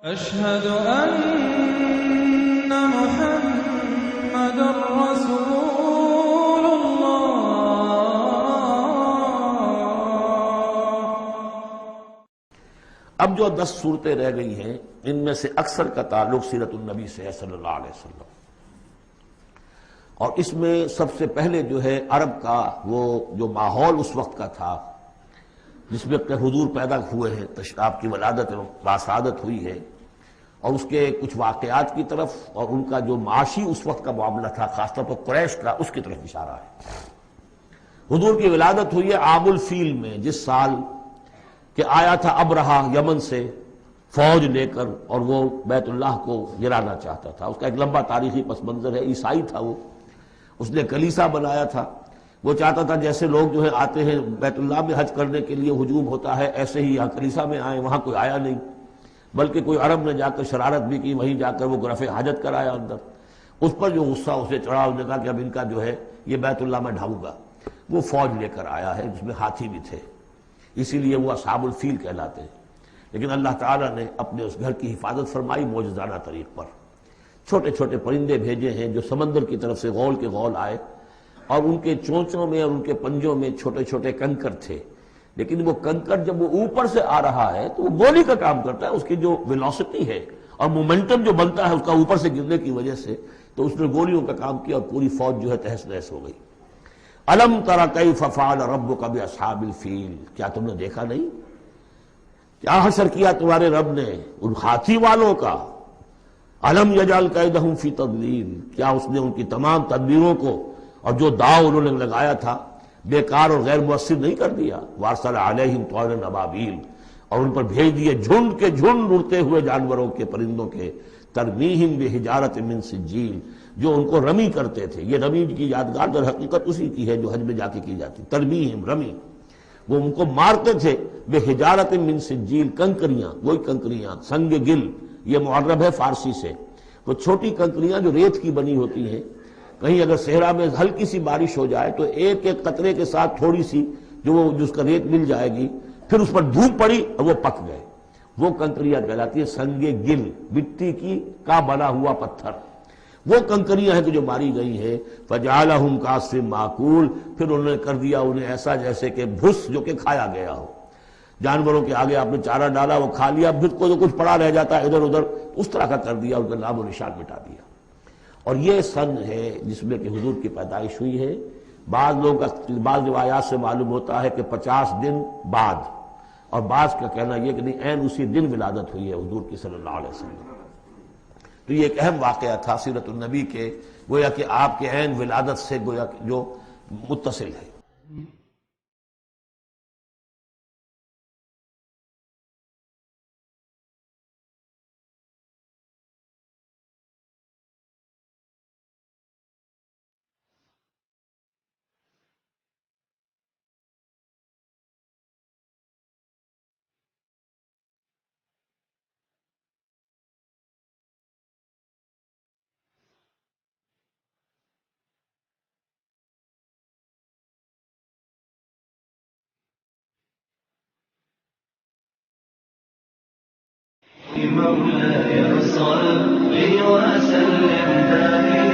أشهد أن محمد رسول الله۔ اب جو 10 صورتیں رہ گئی ہیں ان میں سے اکثر کا تعلق سیرت النبی سے ہے صلی اللہ علیہ وسلم، اور اس میں سب سے پہلے جو ہے عرب کا وہ جو ماحول اس وقت کا تھا جس میں اپنے حضور پیدا ہوئے ہیں، آپ کی ولادت باسعادت ہوئی ہے، اور اس کے کچھ واقعات کی طرف اور ان کا جو معاشی اس وقت کا معاملہ تھا خاص طور پر قریش کا، اس کی طرف اشارہ ہے۔ حضور کی ولادت ہوئی ہے عام الفیل میں، جس سال کہ آیا تھا ابرہہ یمن سے فوج لے کر اور وہ بیت اللہ کو گرانا چاہتا تھا۔ اس کا ایک لمبا تاریخی پس منظر ہے، عیسائی تھا وہ، اس نے کلیسا بنایا تھا، وہ چاہتا تھا جیسے لوگ جو ہے آتے ہیں بیت اللہ میں حج کرنے کے لیے ہجوم ہوتا ہے، ایسے ہی یہاں کلیسا میں آئے، وہاں کوئی آیا نہیں، بلکہ کوئی عرب نے جا کر شرارت بھی کی، وہیں جا کر وہ رفع حاجت کرایا اندر۔ اس پر جو غصہ اسے چڑھا، اس نے کہا کہ اب ان کا جو ہے یہ بیت اللہ میں ڈھاؤں گا۔ وہ فوج لے کر آیا ہے جس میں ہاتھی بھی تھے، اسی لیے وہ اصحاب الفیل کہلاتے ہیں۔ لیکن اللہ تعالیٰ نے اپنے اس گھر کی حفاظت فرمائی معجزانہ طریق پر۔ چھوٹے چھوٹے پرندے بھیجے ہیں جو سمندر کی طرف سے غول کے غول آئے، اور ان کے چونچوں میں اور ان کے پنجوں میں چھوٹے چھوٹے کنکر تھے، لیکن وہ کنکر جب وہ اوپر سے آ رہا ہے تو وہ گولی کا کام کرتا ہے، اس کی جو ویلوسٹی ہے اور مومنٹم جو بنتا ہے اس کا اوپر سے گرنے کی وجہ سے، تو اس نے گولیوں کا کام کیا اور پوری فوج جو ہے تہس نہس ہو گئی۔ الم تر کیف فعل ربک باصحاب الفیل، کیا تم نے دیکھا نہیں کیا حشر کیا تمہارے رب نے ان ہاتھی والوں کا؟ الم یجعل کیدہم فی تضلیل، کیا اس نے ان کی تمام تدبیروں کو اور جو داؤ انہوں نے لگایا تھا بیکار اور غیر مؤثر نہیں کر دیا؟ وارسل علیہم طیرا ابابیل، اور ان پر بھیج دیے جھنڈ کے جھنڈ اڑتے ہوئے جانوروں کے، پرندوں کے، ترمیہم بحجارۃ من سجیل، جو ان کو رمی کرتے تھے۔ یہ رمی کی یادگار در حقیقت اسی کی ہے جو حج میں جا کے کی جاتی، ترمیہم رمی، وہ ان کو مارتے تھے بحجارۃ من سجیل، کنکریاں، وہی کنکریاں، سنگ گل، یہ معرب ہے فارسی سے، وہ چھوٹی کنکریاں جو ریت کی بنی ہوتی ہیں، کہیں اگر صحرا میں ہلکی سی بارش ہو جائے تو ایک ایک قطرے کے ساتھ تھوڑی سی جو اس کا ریت مل جائے گی، پھر اس پر دھوپ پڑی اور وہ پک گئے، وہ کنکریاں کہلاتی ہے سنگ گل، مٹی کی کا بنا ہوا پتھر، وہ کنکریاں ہیں کہ جو ماری گئی ہیں۔ فجعلہم کعصف ماکول، پھر انہوں نے کر دیا انہیں ایسا جیسے کہ بھس جو کہ کھایا گیا ہو، جانوروں کے آگے آپ نے چارہ ڈالا وہ کھا لیا، پھر کو جو کچھ پڑا رہ جاتا ہے ادھر ادھر، اس طرح کا کر دیا، ان کا نام و نشان مٹا دیا۔ اور یہ سن ہے جس میں کہ حضور کی پیدائش ہوئی ہے۔ بعض لوگوں کا بعض روایات سے معلوم ہوتا ہے کہ 50 دن بعد، اور بعض کا کہنا یہ کہ نہیں عین اسی دن ولادت ہوئی ہے حضور کی صلی اللہ علیہ وسلم۔ تو یہ ایک اہم واقعہ تھا سیرت النبی کے، گویا کہ آپ کے عین ولادت سے گویا کہ جو متصل ہے۔ مولاي صل وسلم دائما